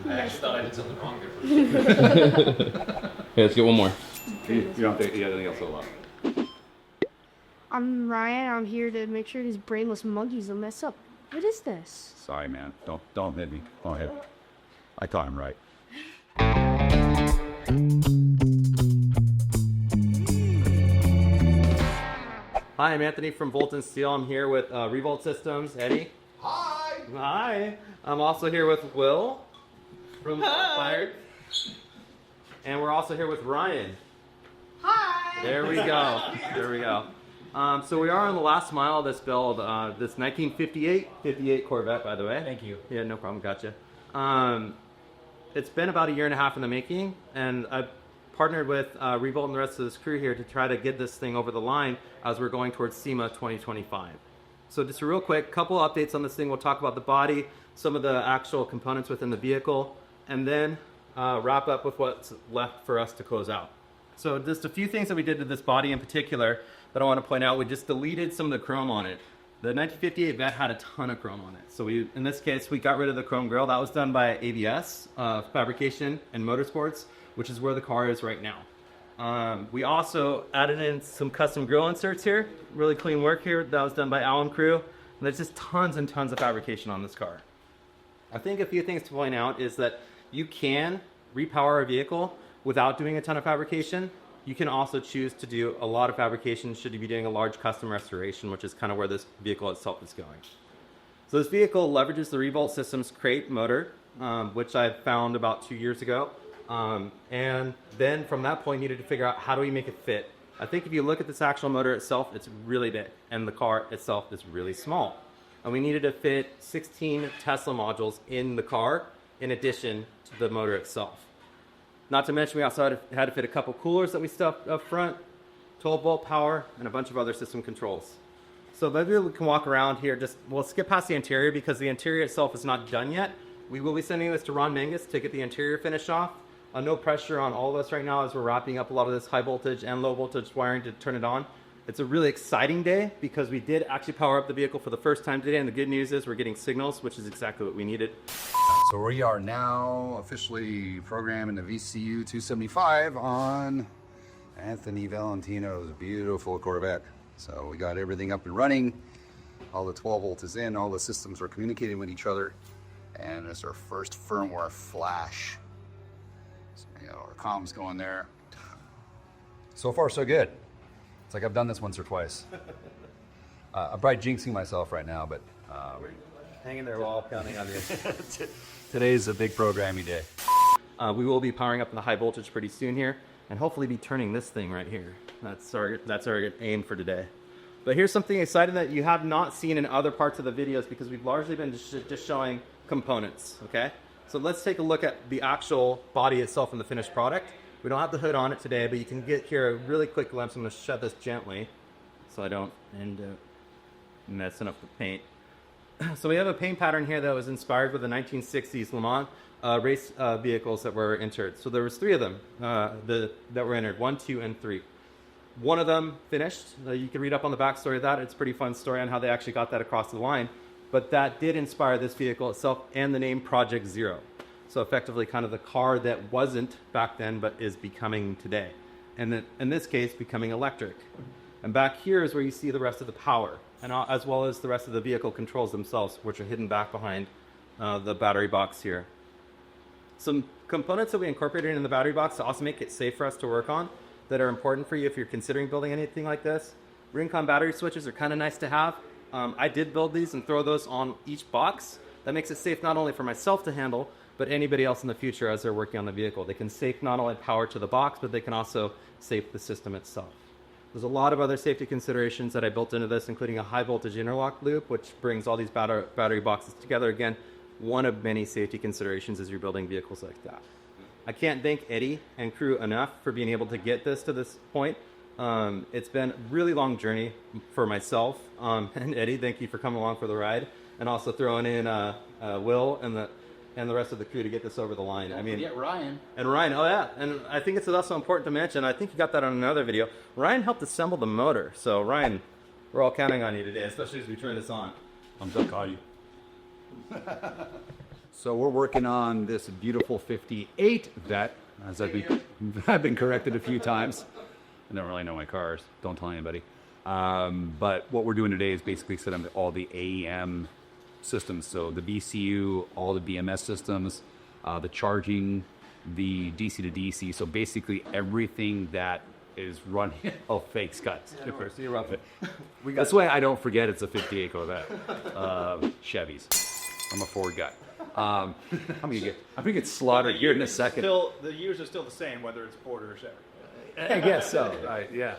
I actually thought I did something wrong there. Okay, let's get one more. You don't think anything else will allow. I'm Ryan. I'm here to make sure these brainless monkeys don't mess up. What is this? Sorry, man. Don't hit me. Go ahead. I thought I'm right. Hi, I'm Anthony from Volt+Steel. I'm here with Revolt Systems. Eddie. Hi! Hi. I'm also here with Will from Fired. And we're also here with Ryan. Hi! There we go. There we go. So we are on the last mile of this build, this 1958 Corvette, by the way. Thank you. Yeah, no problem. Gotcha. It's been about a year and a half in the making, and I've partnered with Revolt and the rest of this crew here to try to get this thing over the line as we're going towards SEMA 2025. So just a real quick couple updates on this thing. We'll talk about the body, some of the actual components within the vehicle, and then wrap up with what's left for us to close out. So just a few things that we did to this body in particular that I want to point out. We just deleted some of the chrome on it. The 1958 Vet had a ton of chrome on it. So in this case, we got rid of the chrome grille. That was done by ABS, Fabrication and Motorsports, which is where the car is right now. We also added in some custom grille inserts here. Really clean work here. That was done by Alan Crew. And there's just tons and tons of fabrication on this car. I think a few things to point out is that you can repower a vehicle without doing a ton of fabrication. You can also choose to do a lot of fabrication should you be doing a large custom restoration, which is kind of where this vehicle itself is going. So this vehicle leverages the Revolt Systems crate motor, which I found about 2 years ago. And then from that point, needed to figure out how do we make it fit. I think if you look at this actual motor itself, it's really big, and the car itself is really small. And we needed to fit 16 Tesla modules in the car in addition to the motor itself. Not to mention we also had to fit a couple coolers that we stuffed up front, 12 volt power, and a bunch of other system controls. So maybe we can walk around here. We'll skip past the interior because the interior itself is not done yet. We will be sending this to Ron Mangus to get the interior finished off. No pressure on all of us right now as we're wrapping up a lot of this high voltage and low voltage wiring to turn it on. It's a really exciting day because we did actually power up the vehicle for the first time today, and the good news is we're getting signals, which is exactly what we needed. So we are now officially programming the VCU 275 on Anthony Valentino's beautiful Corvette. So we got everything up and running. All the 12 volt is in, all the systems are communicating with each other. And it's our first firmware flash. So we got our comms going there. So far so good. It's like I've done this once or twice. I'm probably jinxing myself right now, but Hang in there while I'm counting on you. today's a big programming day. We will be powering up in the high voltage pretty soon here, and hopefully be turning this thing right here. That's our aim for today. But here's something exciting that you have not seen in other parts of the videos because we've largely been just showing components, okay? So let's take a look at the actual body itself and the finished product. We don't have the hood on it today, but you can get here a really quick glimpse. I'm gonna shut this gently so I don't end up messing up the paint. So we have a paint pattern here that was inspired with the 1960s Le Mans race vehicles that were entered. So there was 3 of them that were entered, 1, 2, and 3. One of them finished. You can read up on the backstory of that. It's a pretty fun story on how they actually got that across the line. But that did inspire this vehicle itself and the name Project Zero. So effectively kind of the car that wasn't back then but is becoming today. And then, in this case, becoming electric. And back here is where you see the rest of the power, and as well as the rest of the vehicle controls themselves, which are hidden back behind the battery box here. Some components that we incorporated in the battery box to also make it safe for us to work on that are important for you if you're considering building anything like this. Rincon battery switches are kind of nice to have. I did build these and throw those on each box. That makes it safe not only for myself to handle, but anybody else in the future as they're working on the vehicle. They can save not only power to the box, but they can also save the system itself. There's a lot of other safety considerations that I built into this, including a high voltage interlock loop, which brings all these battery boxes together. Again, one of many safety considerations as you're building vehicles like that. I can't thank Eddie and crew enough for being able to get this to this point. It's been a really long journey for myself, and Eddie, thank you for coming along for the ride, and also throwing in Will and the rest of the crew to get this over the line. I mean, Ryan. And Ryan, oh yeah, and I think it's also important to mention, I think you got that on another video, Ryan helped assemble the motor. So Ryan, we're all counting on you today, especially as we turn this on. I'm so call you. So we're working on this beautiful 58 Vet, as I've been corrected a few times. I don't really know my cars. Don't tell anybody. But what we're doing today is basically set up all the AEM systems. So the VCU, all the BMS systems, the charging, the DC to DC. So basically everything that is running. Oh, fake Scots. You rough it. That's why I don't forget it's a 58 Corvette. Chevys. I'm a Ford guy. I'm gonna get slaughtered here in a second. Still, the years are still the same, whether it's Ford or Chevy. I guess so. Yeah.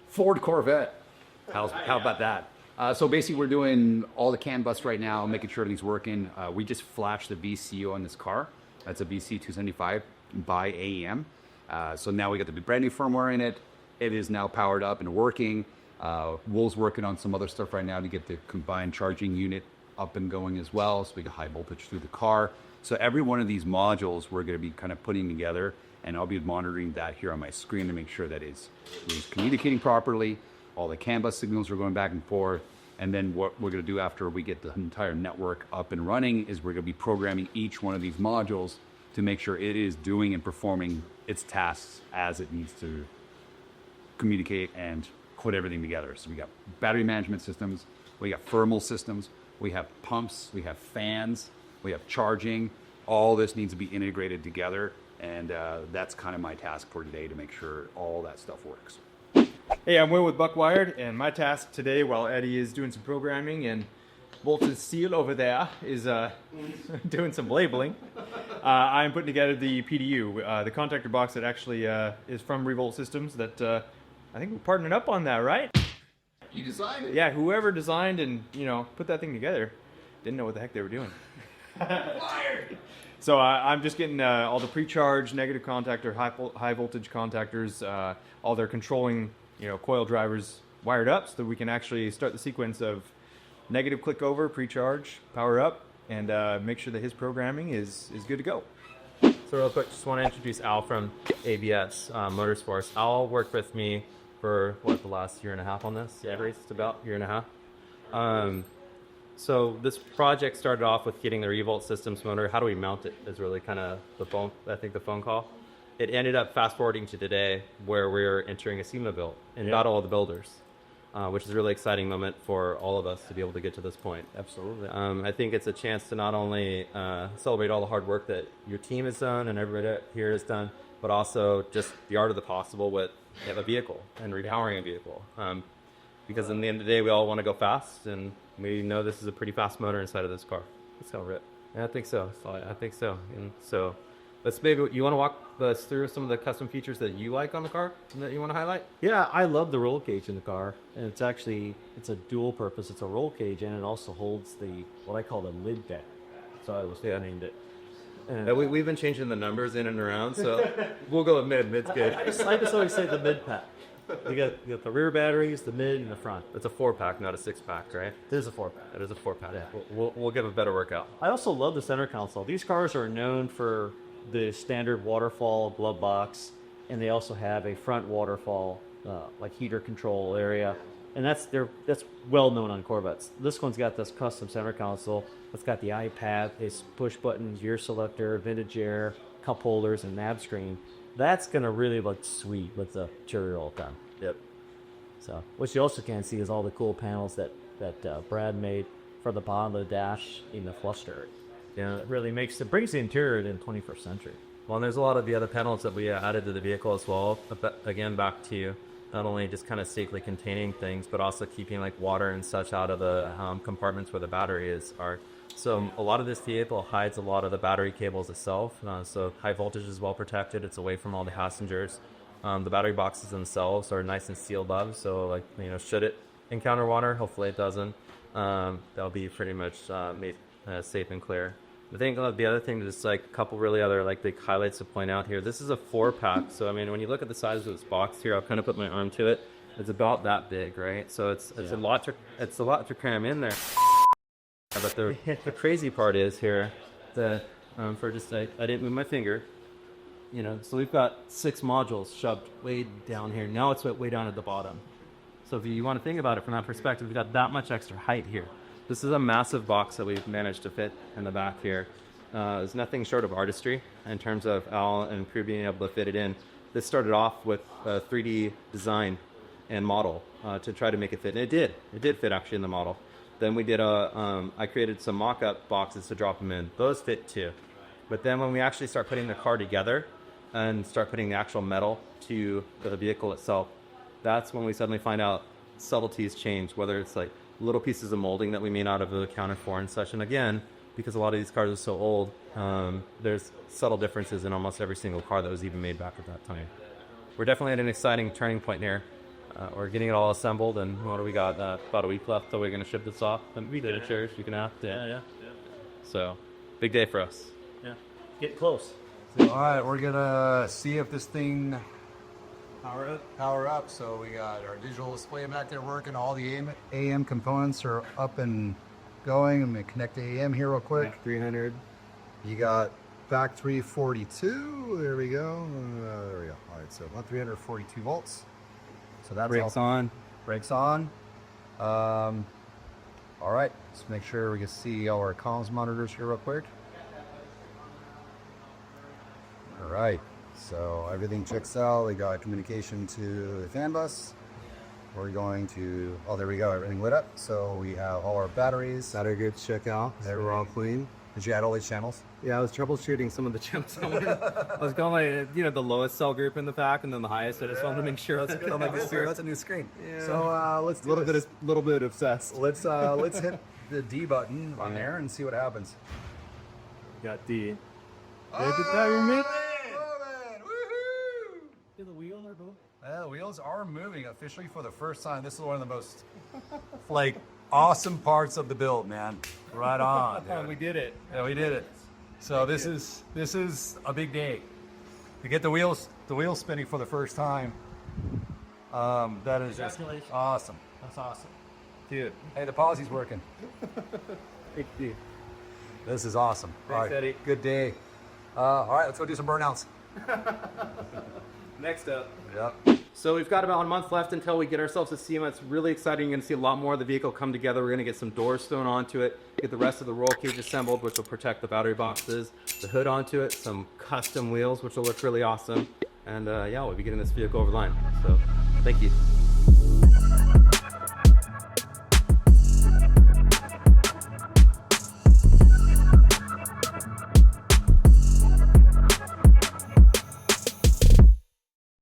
Ford Corvette. How about that? So basically, we're doing all the CAN bus right now, making sure everything's working. We just flashed the VCU on this car. That's a VC 275 by AEM. So now we got the brand new firmware in it. It is now powered up and working. Wool's working on some other stuff right now to get the combined charging unit up and going as well, so we get high voltage through the car. So every one of these modules we're going to be kind of putting together, and I'll be monitoring that here on my screen to make sure that it's communicating properly. All the CAN bus signals are going back and forth. And then what we're going to do after we get the entire network up and running is we're going to be programming each one of these modules to make sure it is doing and performing its tasks as it needs to communicate and put everything together. So we got battery management systems, we got thermal systems, we have pumps, we have fans, we have charging. All this needs to be integrated together, and that's kind of my task for today, to make sure all that stuff works. Hey, I'm Will with Buckwired, and my task today, while Eddie is doing some programming and Volt+Steel over there is doing some labeling, I'm putting together the PDU, the contactor box that actually is from Revolt Systems. That I think we're partnering up on that, right? You designed it? Yeah, whoever designed and put that thing together didn't know what the heck they were doing. Wired. So I'm just getting all the pre-charge, negative contactor, high voltage contactors, all their controlling coil drivers wired up, so that we can actually start the sequence of negative click over, pre-charge, power up, and make sure that his programming is good to go. So real quick, just want to introduce Al from ABS Motorsports. Al worked with me for the last year and a half on this. Yeah, it's about a year and a half. So this project started off with getting the Revolt Systems motor. How do we mount it is really kind of the phone call. It ended up fast forwarding to today, where we're entering a SEMA build and battle of the builders, which is a really exciting moment for all of us to be able to get to this point. Absolutely. I think it's a chance to not only celebrate all the hard work that your team has done and everybody here has done, but also just the art of the possible with a vehicle and repowering a vehicle. Because in the end of the day, we all want to go fast, and we know this is a pretty fast motor inside of this car. Let's go, Rip. Yeah, I think so. I think so. And so, you want to walk us through some of the custom features that you like on the car and that you want to highlight? Yeah, I love the roll cage in the car, and it's a dual purpose. It's a roll cage, and it also holds what I call the mid deck. So I was named it. And we've been changing the numbers in and around, so we'll go with mid. Mid's good. I just always say the mid pack. You got the rear batteries, the mid, and the front. It's a 4-pack, not a 6-pack, right? It is a 4-pack. It is a 4-pack. Yeah. We'll give a better workout. I also love the center console. These cars are known for the standard waterfall glove box, and they also have a front waterfall like heater control area, and that's well known on Corvettes. This one's got this custom center console. It's got the iPad, a push button gear selector, vintage air, cup holders, and nav screen. That's gonna really look sweet with the cherry roll done. Yep. So what you also can see is all the cool panels that Brad made for the bottom of the dash in the fluster. Yeah, It really brings the interior in the 21st century. Well, and there's a lot of the other panels that we added to the vehicle as well. But again, back to not only just kind of safely containing things, but also keeping like water and such out of the compartments where the battery are. So a lot of this vehicle hides a lot of the battery cables itself. So high voltage is well protected. It's away from all the passengers. The battery boxes themselves are nice and sealed up. So should it encounter water, hopefully it doesn't. They'll be pretty much made safe and clear. I think the other thing is a couple really other big highlights to point out here. This is a 4-pack. So I mean, when you look at the size of this box here, I'll kind of put my arm to it. It's about that big, right? So it's a lot to cram in there. But the crazy part is here that I didn't move my finger. So we've got 6 modules shoved way down here. Now it's way down at the bottom. So if you want to think about it from that perspective, we've got that much extra height here. This is a massive box that we've managed to fit in the back here. is nothing short of artistry in terms of Al and crew being able to fit it in. This started off with a 3D design and model to try to make it fit, and it did. It did fit actually in the model. Then we did I created some mock-up boxes to drop them in. Those fit too. But then when we actually start putting the car together and start putting the actual metal to the vehicle itself, that's when we suddenly find out subtleties change, whether it's like little pieces of molding that we may not have accounted for and such. And again, because a lot of these cars are so old, there's subtle differences in almost every single car that was even made back at that time. We're definitely at an exciting turning point here. We're getting it all assembled, and what do we got? About a week left till we're going to ship this off. And we did a church, you can ask. Yeah. So, big day for us. Yeah. Get close. All right, we're gonna see if this thing Power up. So we got our digital display back there working. All the AM components are up and going. I'm gonna connect to AM here real quick. 300. You got factory 42. There we go. There we go. All right, so about 342 volts. So that's Brakes all. on. Brakes on. All right, let's make sure we can see all our comms monitors here real quick. All right, so everything checks out. We got communication to the fan bus. We're going to, oh, there we go, everything lit up. So we have all our batteries. Battery groups check out. They were all clean. Did you add all these channels? Yeah, I was troubleshooting some of the channels. I was going like, the lowest cell group in the pack and then the highest. I just wanted to make sure I was on like this That's a new screen. Yeah. So let's do little this. bit obsessed. Let's hit the D button on there and see what happens. Got the. The wheels are both. The wheels are moving officially for the first time. This is one of the most like awesome parts of the build, man. Right on. Dude. We did it. Yeah, we did it. So this is a big day to get the wheels spinning for the first time. That is just awesome. That's awesome. Dude, hey, the policy's working. Big deal. This is awesome. Thanks, all right, Eddie. good day. All right, let's go do some burnouts. Next up. Yep. So we've got about a month left until we get ourselves a SEMA. It's really exciting. You're going to see a lot more of the vehicle come together. We're going to get some doors thrown onto it, get the rest of the roll cage assembled, which will protect the battery boxes, the hood onto it, some custom wheels, which will look really awesome. And yeah, we'll be getting this vehicle over the line. So thank you.